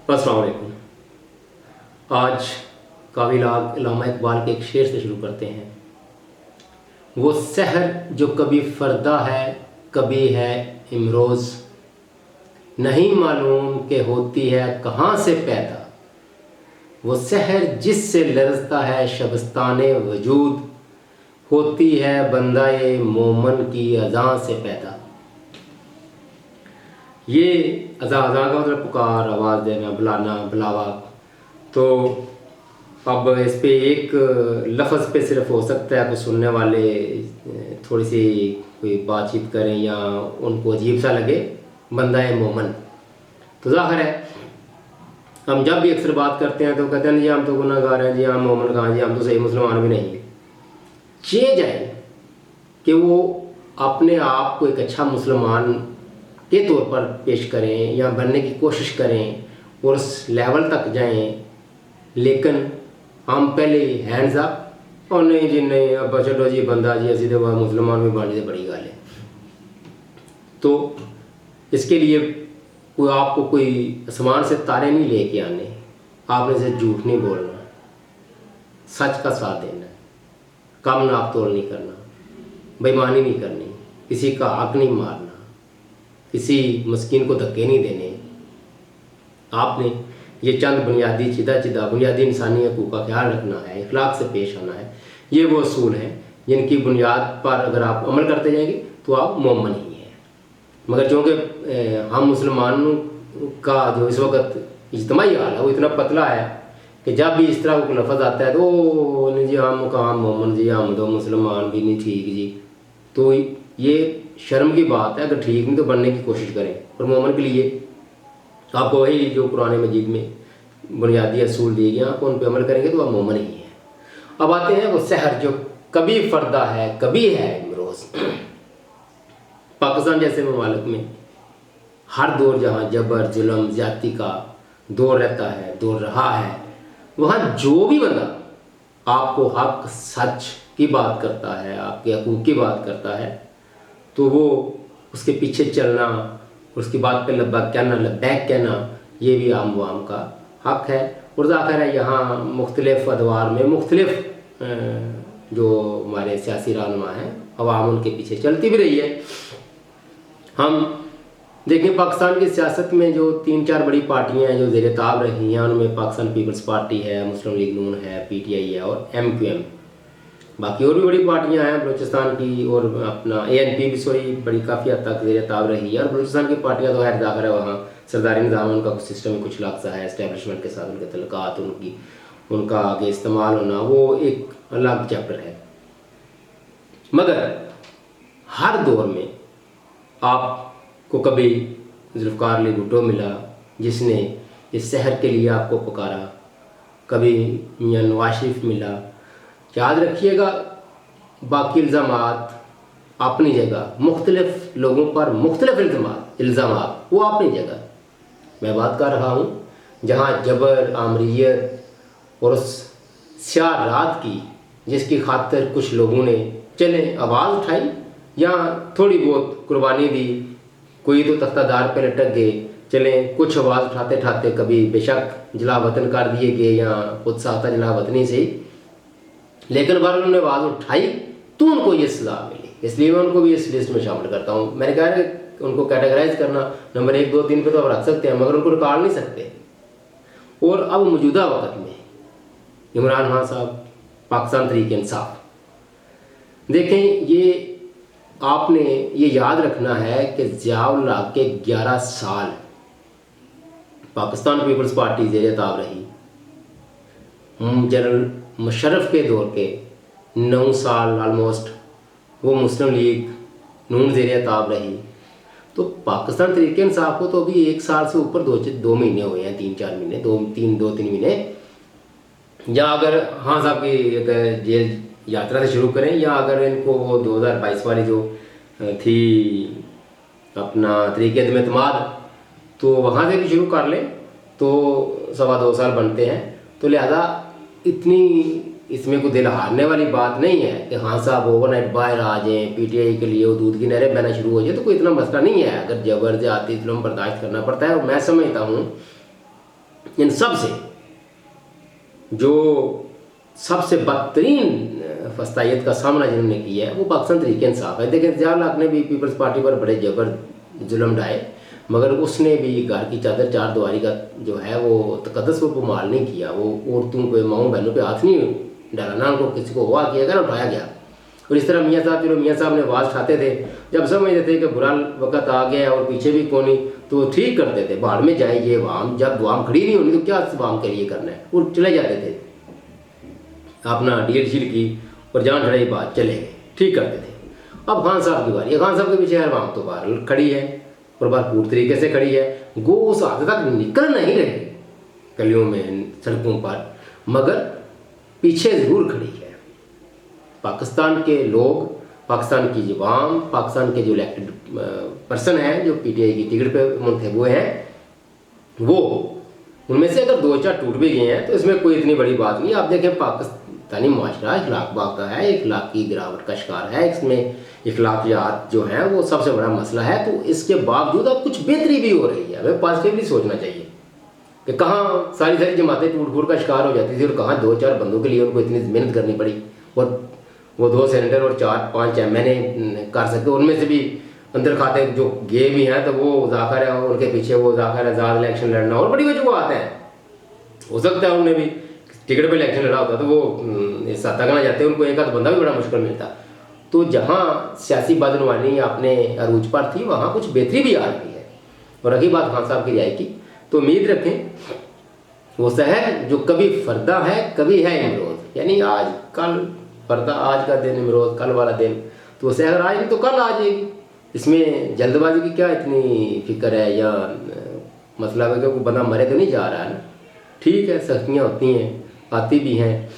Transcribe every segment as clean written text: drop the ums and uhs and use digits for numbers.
अस्सलाम वालेकुम। आज काबिल इल्लामा इकबाल के एक शेर से शुरू करते हैं। वो सहर जो कभी फरदा है कभी है इमरोज़, नहीं मालूम के होती है कहाँ से पैदा। वो सहर जिससे लरज़ता है शबस्ताने वजूद, होती है बंदाए मोमन की अज़ां से पैदा। ये अज़ा का मतलब पुकार, आवाज़ देना, बुलाना, बुलावा। तो अब इस पे एक लफ्ज़ पे सिर्फ हो सकता है कुछ सुनने वाले थोड़ी सी कोई बातचीत करें या उनको अजीब सा लगे, बंदाए मोमन। तो ज़ाहिर है हम जब भी अक्सर बात करते हैं तो कहते हैं जी हम तो गुनाहगार हैं, जी हम मोमन कहाँ, जी हम तो सही मुसलमान भी नहीं। चेंज है कि वो अपने आप को एक अच्छा मुसलमान के तौर पर पेश करें या बनने की कोशिश करें और उस लेवल तक जाएं, लेकिन हम पहले ही हैंड्स अप और नहीं जी नहीं, अब चलो जी बंदा जी असी तो वह मुसलमान भी बन जाए, बड़ी गल है। तो इसके लिए कोई आपको कोई आसमान से तारे नहीं लेके आने, आपने से झूठ नहीं बोलना, सच का साथ देना, कम नाप तोल नहीं करना, बेईमानी नहीं करनी, किसी का हक नहीं मारना, किसी मस्कीन को धक्के नहीं देने। आपने ये चंद बुनियादी चिदा बुनियादी इंसानी हकूक़ का ख्याल रखना है, इखलाक से पेश आना है। ये वो असूल हैं जिनकी बुनियाद पर अगर आप अमल करते जाएंगे तो आप मोमन ही हैं। मगर चूँकि हम मुसलमानों का जो इस वक्त इज्तिमाई हाल है वो इतना पतला है कि जब भी इस तरह का लफ्ज़ आता है तो नहीं जी हम कहाँ मोमन, जी हम तो मुसलमान भी नहीं, ठीक जी। तो ये शर्म की बात है। अगर ठीक नहीं तो बनने की कोशिश करें। और मोमन के लिए आपको वही जो कुरान मजीद में बुनियादी असूल दिए गए, आप उन पर अमल करेंगे तो आप मोमन ही हैं। अब आते हैं वो सहर जो कभी फरदा है कभी है इमरोज़। पाकिस्तान जैसे ममालिक में हर दौर जहाँ जबर जुल्म ज़्यादती का दौर रहता है, दौर रहा है, वहाँ जो भी बंदा आपको हक सच की बात करता है, आपके हकूक़ की बात करता है, तो वो उसके पीछे चलना, उसकी बात पे लब्बैक कहना, लब्बैक कहना, ये भी आम वाम का हक है। और ज़ाहिर है यहाँ मुख्तलिफ़ अदवार में मुख्तलिफ़ जो हमारे सियासी रहनुमा हैं, अवाम उनके पीछे चलती भी रही है। हम देखें पाकिस्तान की सियासत में जो 3-4 बड़ी पार्टियां हैं जो ज़ेर ताब रही हैं, उनमें पाकिस्तान पीपल्स पार्टी है, मुस्लिम लीग नून है, PTI है और MQM। बाकी और भी बड़ी पार्टियां हैं बलूचिस्तान की, और अपना ANP भी बड़ी काफ़ी हद तक ज़ेर ताब रही है। और बलूचिस्तान की पार्टियां तो खैर ज़ाहिर है वहाँ सरदारी निज़ाम उनका कुछ सिस्टम कुछ लाक्सा है, इस्टेब्लिशमेंट के साथ उनके तल्लुकात, उनका आगे इस्तेमाल होना वो एक अलग चैप्टर है। मगर हर दौर में आपको कभी जुल्फ़िकार अली भुट्टो मिला जिसने इस शहर के लिए आपको पुकारा, कभी मियां नवाज शरीफ मिला। याद रखिएगा बाकी इल्ज़ामात अपनी जगह, मुख्तलिफ़ लोगों पर मुख्तलिफ़ इल्ज़ामात वो अपनी जगह। मैं बात कर रहा हूँ जहाँ जबर आमरीत और उस स्याह रात की जिसकी खातिर कुछ लोगों ने चले आवाज़ उठाई या थोड़ी बहुत कुर्बानी दी, कोई तो तख्तादार पे लटक गए, चले कुछ आवाज़ उठाते उठाते कभी बेशक जला वतन कर दिए गए या खुद साता जला वतनी से, लेकिन बार उन्होंने आवाज़ उठाई तो उनको ये सज़ा मिली। इसलिए मैं उनको भी इस लिस्ट में शामिल करता हूँ। मैंने कहा कि उनको कैटेगराइज करना नंबर 1, 2, 3 पे तो आप रख सकते हैं, मगर उनको निकाल नहीं सकते। और अब मौजूदा वक़्त में इमरान खान साहब, पाकिस्तान तहरीक-ए-इंसाफ, देखें ये आपने ये याद रखना है कि ज़िया-उल हक़ के 11 साल पाकिस्तान पीपल्स पार्टी ज़ेर ताब रही। जनरल मुशर्रफ के दौर के 9 साल ऑलमोस्ट वो मुस्लिम लीग नून ज़ेर ताब रही। तो पाकिस्तान तहरीक-ए-इंसाफ को तो अभी 1 साल से ऊपर 2 महीने हुए हैं, 3-4 महीने, 2-3 महीने। या अगर हाँ साहब की अगर जेल यात्रा से शुरू करें, या अगर इनको वो 2022 वाली जो थी अपना तहरीक-ए-एतमाद, तो वहाँ से भी शुरू कर लें तो 2.25 साल बनते हैं। तो लिहाजा इतनी इसमें कोई दिल हारने वाली बात नहीं है कि हाँ साहब ओवरनाइट बाहर आ जाएँ, PTI के लिए वो दूध की नहरें बहना शुरू हो जाए, तो कोई इतना मसला नहीं है। अगर जबर ज़्यादती जुल्म बर्दाश्त करना पड़ता है, और मैं समझता हूँ इन सब से जो सबसे बदतरीन फस्तायत का सामना जिन्होंने किया है वो पाकिस्तान तहरीक इंसाफ है। देखिए ज़ियाउल ने भी पीपल्स पार्टी पर बड़े जबर जुल्म ढाए, मगर उसने भी घर की चादर चार दीवारी का जो है वो तकद्दस को पामाल नहीं किया। वो औरतों पे, माओ बहनों पे हाथ नहीं डाला, ना उनको किसी को हुआ किया गया ना उठाया गया। और इस तरह मियाँ साहब, चलो मियाँ साहब ने आवाज़ उठाते थे, जब समझते थे कि बुरा वक्त आ गया और पीछे भी कोनी तो ठीक करते थे, बाहर में जाइए वाम, जब वाम खड़ी नहीं होनी तो क्या वाम के लिए करना है, वो चले जाते थे, अपना डील शील की और जान चढ़ाई बात चले गए, ठीक करते थे। अब खान साहब की बारी है, खान साहब के पीछे वाम तो बाहर खड़ी है और भरपूर तरीके से खड़ी है, गो उस हद तक निकल नहीं रही गलियों में सड़कों पर, मगर पीछे ज़रूर खड़ी है। पाकिस्तान के लोग, पाकिस्तान की जवाम, पाकिस्तान के जो इलेक्टेड पर्सन हैं जो पीटीआई की टिकट पे मुंतखब हुए हैं, वो उनमें से अगर दो चार टूट भी गए हैं तो इसमें कोई इतनी बड़ी बात नहीं। आप देखें पाकिस्तानी माशरा इखलाक बाख्ता है, इखलाक की गिरावट का शिकार है, इसमें इखलाकियात जो हैं वो सबसे बड़ा मसला है। तो इसके बावजूद अब कुछ बेहतरी भी हो रही है, हमें पॉजिटिवली सोचना चाहिए कि कहाँ सारी जमातें टूट फूट का शिकार हो जाती थी और कहाँ दो चार बंदों के लिए उनको इतनी मेहनत करनी पड़ी और वो 2 सेनेटर और 4-5 एमएनए कर सकते। उनमें से भी अंदर खाते जो गे भी हैं तो वो जाकर है, उनके पीछे वो जाकर आज़ाद इलेक्शन लड़ना और बड़ी वजूहत हैं। हो सकता है उन्होंने भी टिकट पे इलेक्शन लड़ा होता तो वो इस हद तक ना जाते, उनको एक आध बंदा भी बड़ा मुश्किल मिलता। तो जहाँ सियासी बदनवानी अपने अरूज पर थी वहाँ कुछ बेहतरी भी आ रही है। और रही बात खान साहब की राय की, तो उम्मीद रखें वो शहर जो कभी फरदा है कभी है इमरोज़, यानी आज कल फरदा, आज का दिन इमरोज़, कल वाला दिन, तो शहर आज नहीं तो कल आ जाएगी। इसमें जल्दबाजी की क्या इतनी फिक्र है, या मतलब है कि वो बंदा मरे तो नहीं जा रहा है ना। ठीक है, सख्तियाँ होती हैं, आती भी हैं,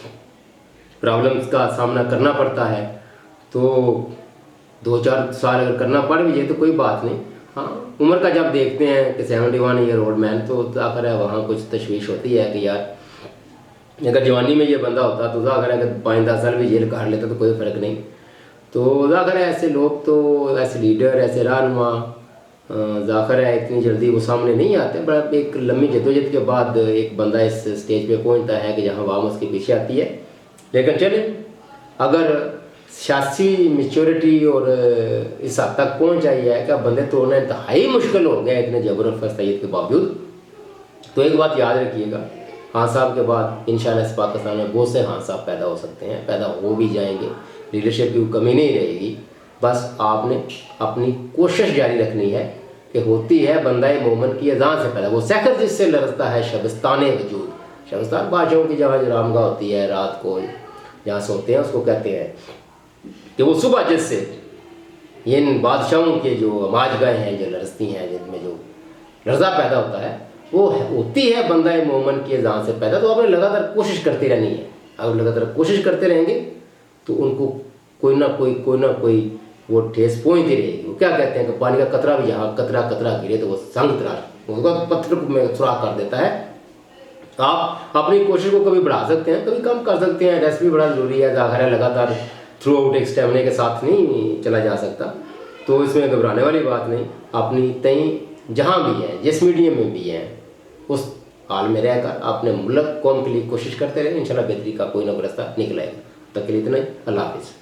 प्रॉब्लम्स का सामना करना पड़ता है, तो 2-4 साल अगर करना पड़ भी जाए तो कोई बात नहीं। हाँ, उम्र का जब देखते हैं कि 71 ईयर ओल्ड मैन, तो आखिर है वहाँ कुछ तशवीश होती है कि यार अगर जवानी में ये बंदा होता तो जाकर है कि 5-10 साल भी जेल काट लेता तो कोई फ़र्क नहीं। तो जाकर है ऐसे लोग, तो ऐसे लीडर, ऐसे रहनुमा जाकर है इतनी जल्दी वो सामने नहीं आते, बट एक लंबी जदोजहद के बाद एक बंदा इस स्टेज पे पहुंचता है कि जहां वाम उसके पीछे आती है। लेकिन चले, अगर सियासी मेच्योरिटी और इस हद तक पहुंच आई है कि बंदे तोड़ना इंतहाई मुश्किल हो गया इतने ज़बरदस्त फस्तैयत के बावजूद, तो एक बात याद रखिएगा, खान साहब के बाद इंशाल्लाह इस पाकिस्तान में बहुत से खान साहब पैदा हो सकते हैं, पैदा हो भी जाएंगे, लीडरशिप की कमी नहीं रहेगी। बस आपने अपनी कोशिश जारी रखनी है कि होती है बंदा मोमन की अज़ान से पैदा, वो सहकर जिससे लरसता है शबिस्तान वजूद, शबिस्तान बादशाहों की जहाँ रामगाह होती है, रात को जहाँ सोते हैं उसको कहते हैं कि वो सुबह जिससे इन बादशाहों के जो अमाजगाहें हैं जो लरसती हैं, जिनमें जो लर्जा पैदा होता है, वो होती है बंदा मोमन की अज़ान से पैदा। तो आपने लगातार कोशिश करती रहनी है, अगर लगातार कोशिश करते रहेंगे तो उनको कोई ना कोई वो ठेस पहुँचती रहेगी। वो क्या कहते हैं कि पानी का कतरा भी जहाँ कतरा कतरा गिरे तो वो संग तराश उसका पत्थर में सुराख कर देता है। आप अपनी कोशिश को कभी बढ़ा सकते हैं, कभी कम कर सकते हैं, रेस्ट भी बड़ा ज़रूरी है, जाहिर है लगातार थ्रू आउट एक स्टेमिना के साथ नहीं चला जा सकता, तो इसमें घबराने वाली बात नहीं। अपनी तय जहाँ भी है, जिस मीडियम में भी है, उस हाल में रहकर अपने मुल्क कौम के लिए कोशिश करते रहे, इंशाल्लाह बेहतरी का कोई ना कोई रास्ता निकल आएगा। तब के लिए इतना ही, अल्लाह हाफिज़।